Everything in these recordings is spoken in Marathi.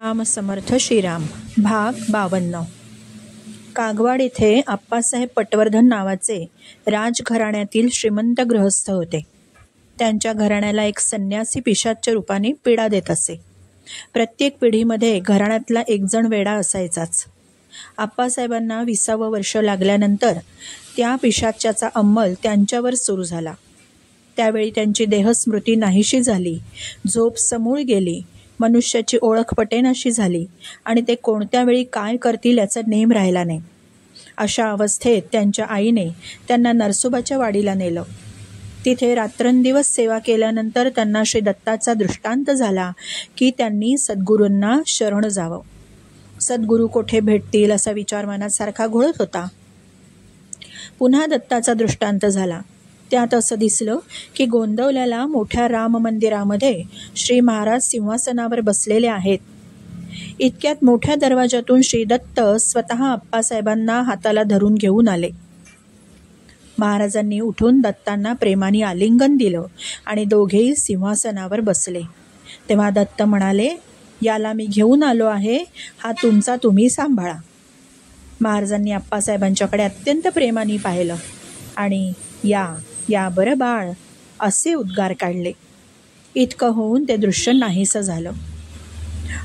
राम समर्थ श्रीराम भाग 52. कागवाड येथे आप्पासाहेब पटवर्धन नावाचे राजघराण्यातील श्रीमंत गृहस्थ होते. त्यांच्या घराण्याला एक संन्यासी पिशाच्य रूपाने पीडा देत असे. प्रत्येक पिढीमध्ये घराण्यातला एक जण वेडा असायचाच. आप्पासाहेबांना 20वे वर्ष लागल्यानंतर त्या पिशाच्याचा अंमल त्यांच्यावर सुरू झाला. त्यावेळी त्यांची देहस्मृती नाहीशी झाली, झोप समूळ गेली, मनुष्याची ओळख पटेनाशी झाली आणि ते कोणत्या वेळी काय करतील याचा नेम राहिला नाही. अशा अवस्थेत त्यांच्या आईने त्यांना नरसोबाच्या वाडीला नेलं. तिथे रात्रंदिवस सेवा केल्यानंतर त्यांना श्री दत्ताचा दृष्टांत झाला की त्यांनी सद्गुरूंना शरण जावं. सद्गुरू कोठे भेटतील असा विचार मनात सारखा घोळत होता. पुन्हा दत्ताचा दृष्टांत झाला. त्यात असं दिसलं की गोंदवल्याला मोठ्या राम मंदिरामध्ये श्री महाराज सिंहासनावर बसलेले आहेत. इतक्यात मोठ्या दरवाजातून श्री दत्त स्वतः आप्पासाहेबांना हाताला धरून घेऊन आले. महाराजांनी उठून दत्तांना प्रेमाने आलिंगन दिलं आणि दोघेही सिंहासनावर बसले. तेव्हा दत्त म्हणाले, याला मी घेऊन आलो आहे, हा तुमचा तुम्ही सांभाळा. महाराजांनी आप्पासाहेबांच्याकडे अत्यंत प्रेमाने पाहिलं आणि या बरं बाळ असे उद्गार काढले. इतकं होऊन ते दृश्य नाहीसं झालं.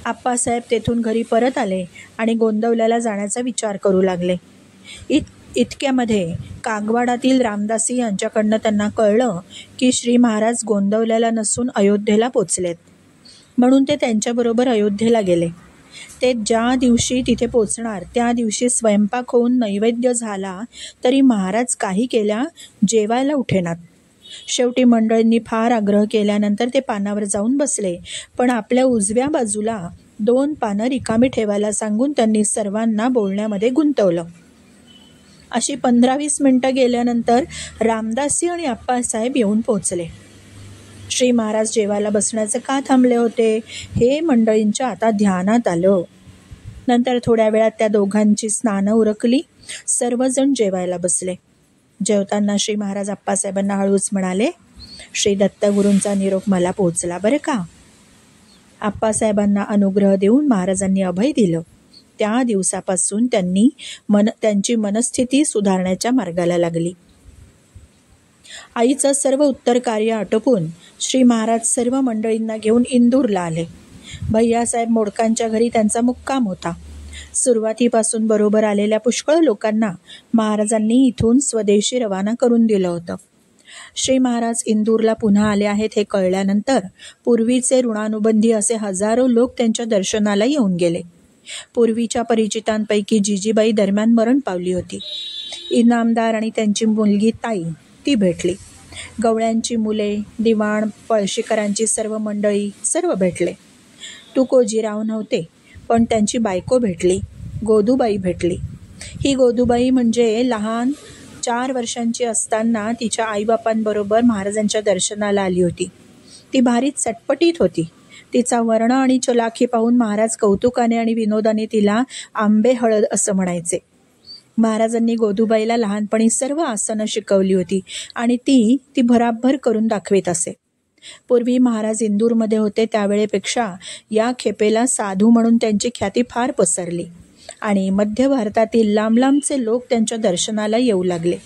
आप्पासाहेब तेथून घरी परत आले आणि गोंदवल्याला जाण्याचा विचार करू लागले. इतक्यामध्ये कागवाडातील रामदासी यांच्याकडनं त्यांना कळलं की श्री महाराज गोंदवल्याला नसून अयोध्येला पोचलेत. म्हणून ते त्यांच्याबरोबर अयोध्येला गेले. ते ज्या दिवशी तिथे पोचणार त्या दिवशी स्वयंपाक होऊन नैवेद्य झाला तरी महाराज काही केल्या जेवायला उठेनात. शेवटी मंडळींनी फार आग्रह केल्यानंतर ते पानावर जाऊन बसले, पण आपल्या उजव्या बाजूला 2 पानं रिकामी ठेवायला सांगून त्यांनी सर्वांना बोलण्यामध्ये गुंतवलं. अशी 15-20 मिनिटं गेल्यानंतर रामदासी आणि आप्पासाहेब येऊन पोचले. श्री महाराज जेवायला बसण्याचं का थांबले होते हे मंडळींच्या आता ध्यानात आलं. नंतर थोड्या वेळात त्या दोघांची स्नानं उरकली. सर्वजण जेवायला बसले. जेवताना श्री महाराज आप्पासाहेबांना हळूच म्हणाले, श्री दत्तगुरूंचा निरोप मला पोचला बरं का. आप्पासाहेबांना अनुग्रह देऊन महाराजांनी अभय दिलं. त्या दिवसापासून त्यांची मनस्थिती सुधारण्याच्या मार्गाला लागली. आईचं सर्व उत्तर कार्य आटोपून श्री महाराज सर्व मंडळींना घेऊन इंदूरला आले. भैयासाहेब मोडकांच्या घरी त्यांचा मुक्काम होता. सुरुवातीपासून बरोबर आलेल्या पुष्कळ लोकांना महाराजांनी इथून स्वदेशी रवाना करून दिलं होतं. श्री महाराज इंदूरला पुन्हा आले आहेत हे कळल्यानंतर पूर्वीचे ऋणानुबंधी असे हजारो लोक त्यांच्या दर्शनाला येऊन गेले. पूर्वीच्या परिचितांपैकी जिजीबाई दरम्यान मरण पावली होती. इनामदार आणि त्यांची मुलगी ताई ती भेटली. गवळ्यांची मुले, दिवाण, पळशीकरांची सर्व मंडळी सर्व भेटले. तुकोजीराव नव्हते, पण त्यांची बायको भेटली, गोदूबाई भेटली. ही गोदूबाई म्हणजे लहान 4 वर्षांची असताना तिच्या आईबापांबरोबर महाराजांच्या दर्शनाला आली होती. ती भारीच चटपटीत होती. तिचा वर्ण आणि चलाखी पाहून महाराज कौतुकाने आणि विनोदाने तिला आंबे हळद असं म्हणायचे. महाराजांनी गोदूबाईला लहानपणी सर्व आसनं शिकवली होती आणि ती भराभर करून दाखवीत असे. पूर्वी महाराज इंदूरमध्ये होते त्यावेळेपेक्षा या खेपेला साधू म्हणून त्यांची ख्याती फार पसरली आणि मध्य भारतातील लांबचे लोक त्यांच्या दर्शनाला येऊ लागले.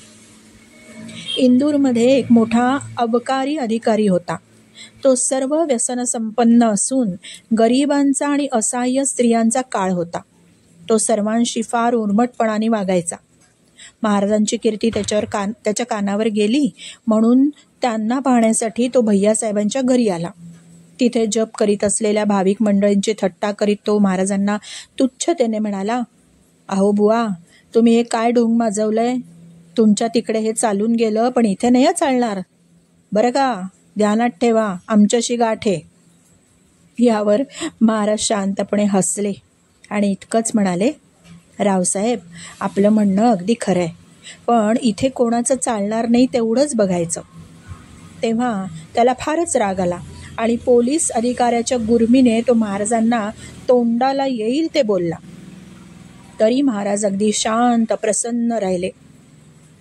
इंदूरमध्ये एक मोठा अबकारी अधिकारी होता. तो सर्व व्यसनसंपन्न असून गरिबांचा आणि असहाय्य स्त्रियांचा काळ होता. तो सर्वांशी फार उर्मटपणाने वागायचा. महाराजांची कीर्ती त्याच्या कानावर गेली म्हणून त्यांना पाहण्यासाठी तो भैयासाहेबांच्या घरी आला. तिथे जप करीत असलेल्या भाविक मंडळींची थट्टा करीत तो महाराजांना तुच्छतेने म्हणाला, अहो बुवा, तुम्ही हे काय ढोंग माजवलंय? तुमच्या तिकडे हे चालून गेलं, पण इथे नाही चालणार बरं का, ध्यानात ठेवा, आमच्याशी गाठ आहे. यावर महाराज शांतपणे हसले आणि इतकंच म्हणाले, रावसाहेब, आपलं म्हणणं अगदी खरं आहे, पण इथे कोणाचं चालणार नाही तेवढंच बघायचं. तेव्हा त्याला फारच राग आला आणि पोलीस अधिकाऱ्याच्या गुरमीने तो महाराजांना तोंडाला येईल ते बोलला. तरी महाराज अगदी शांत प्रसन्न राहिले.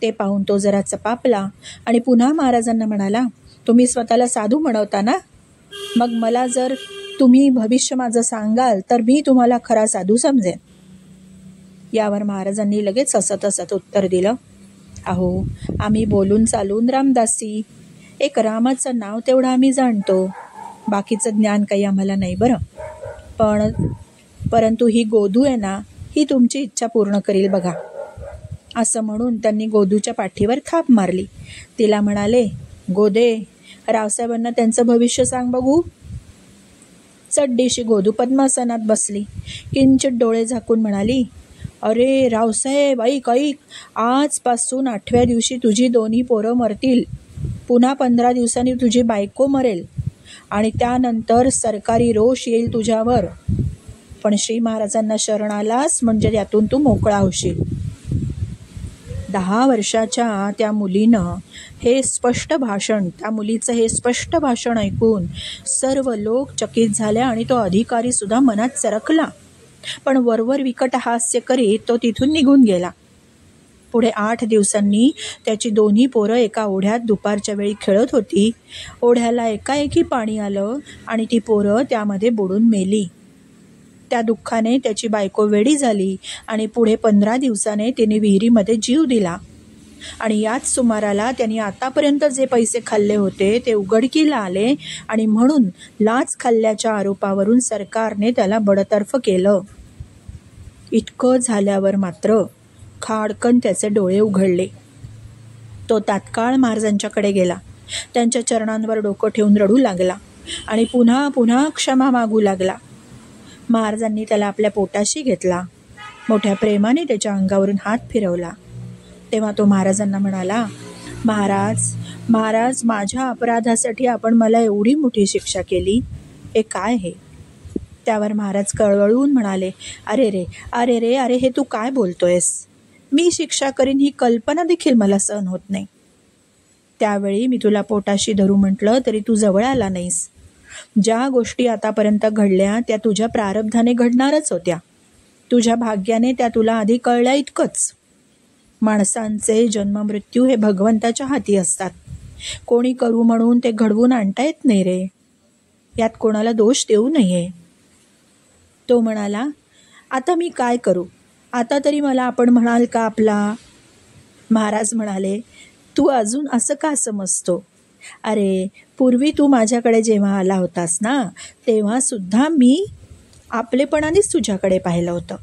ते पाहून तो जरा चपापला आणि पुन्हा महाराजांना म्हणाला, तुम्ही स्वतःला साधू म्हणवता ना, मग मला जर तुम्ही भविष्य माझं सांगाल तर मी तुम्हाला खरा साधू समजेन. यावर महाराजांनी लगेच हसत हसत उत्तर दिलं, अहो, आम्ही बोलून चालून रामदासी. एक रामाचं नाव तेवढं आम्ही जाणतो, बाकीचं ज्ञान काही आम्हाला नाही बरं. परंतु ही गोदू आहे ना, ही तुमची इच्छा पूर्ण करील बघा. असं म्हणून त्यांनी गोदूच्या पाठीवर थाप मारली. तिला म्हणाले, गोदे, रावसाहेबांना त्यांचं भविष्य सांग बघू. चड्डीशी गोदू पद्मासनात बसली. किंचित डोळे झाकून म्हणाली, अरे रावसाहेब, ऐक ऐक, आजपासून 8व्या दिवशी तुझी दोन्ही पोरं मरतील. पुन्हा 15 दिवसांनी तुझी बायको मरेल आणि त्यानंतर सरकारी रोष येईल तुझ्यावर. पण श्री महाराजांना शरण आलास म्हणजे यातून तू मोकळा होशील. 10 वर्षाच्या त्या मुलीचं हे स्पष्ट भाषण ऐकून सर्व लोक चकित झाले आणि तो अधिकारी सुद्धा मनात सरकला. पण वरवर विकट हास्य करीत तो तिथून निघून गेला. पुढे 8 दिवसांनी त्याची दोन्ही पोरं एका ओढ्यात दुपारच्या वेळी खेळत होती. ओढ्याला एकाएकी पाणी आलं आणि ती पोरं त्यामध्ये बुडून मेली. त्या दुःखाने त्याची बायको वेडी झाली आणि पुढे 15 दिवसाने तिने विहिरीमध्ये जीव दिला. आणि याच सुमाराला त्यांनी आतापर्यंत जे पैसे खाल्ले होते ते उघडकीला आले आणि म्हणून लाच खाल्ल्याच्या आरोपावरून सरकारने त्याला बडतर्फ केलं. इतकं झाल्यावर मात्र खाडकन त्याचे डोळे उघडले. तो तात्काळ महाराजांच्याकडे गेला. त्यांच्या चरणांवर डोकं ठेवून रडू लागला आणि पुन्हा पुन्हा क्षमा मागू लागला. महाराजांनी त्याला आपल्या पोटाशी घेतला. मोठ्या प्रेमाने त्याच्या अंगावरून हात फिरवला. तेव्हा तो महाराजांना म्हणाला, महाराज, माझ्या अपराधासाठी आपण मला एवढी मोठी शिक्षा केली, हे काय हे? त्यावर महाराज कळवळून म्हणाले, अरे हे तू काय बोलतोयस? मी शिक्षा करीन ही कल्पना देखील मला सहन होत नाही. त्यावेळी मी तुला पोटाशी धरू म्हटलं तरी तू जवळ आला नाहीस. ज्या गोष्टी आतापर्यंत घडल्या त्या तुझ्या प्रारब्धाने घडणारच होत्या. तुझ्या भाग्याने त्या तुला आधी कळल्या इतकंच. माणसांचे जन्ममृत्यू हे भगवंताच्या हाती असतात. कोणी करू म्हणून ते घडवून आणता येत नाही रे. यात कोणाला दोष देऊ नये. तो म्हणाला, आता मी काय करू? आता तरी मला आपण म्हणाल का आपला? महाराज म्हणाले, तू अजून असं का समजतो? अरे, पूर्वी तू माझ्याकडे जेव्हा आला होतास ना, तेव्हा सुद्धा मी आपलेपणानेच तुझ्याकडे पाहिलं होतं.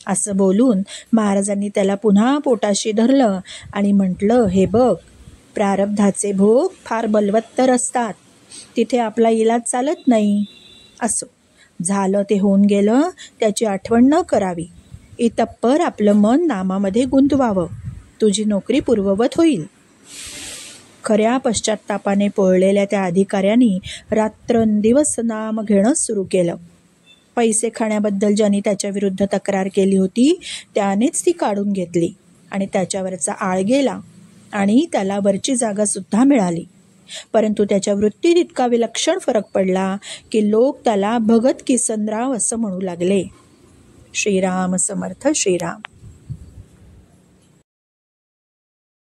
असं बोलून महाराजांनी त्याला पुन्हा पोटाशी धरलं आणि म्हटलं, हे बघ, प्रारब्धाचे भोग फार बलवत्तर असतात. तिथे आपला इलाज चालत नाही. असो, झालं ते होऊन गेलं, त्याची आठवण न करावी. इतप्पर आपलं मन नामामध्ये गुंतवावं. तुझी नोकरी पूर्ववत होईल. खऱ्या पश्चात्तापाने पोळलेल्या त्या अधिकाऱ्यांनी रात्रंदिवस नाम घेणं सुरू केलं. पैसे खाण्याबद्दल ज्यांनी त्याच्या विरुद्ध तक्रार केली होती त्यानेच ती काढून घेतली आणि त्याच्यावरचा आळ गेला आणि त्याला वरची जागासुद्धा मिळाली. परंतु त्याच्या वृत्तीत इतका विलक्षण फरक पडला की लोक त्याला भगत किसनराव असं म्हणू लागले. श्रीराम समर्थ. श्रीराम.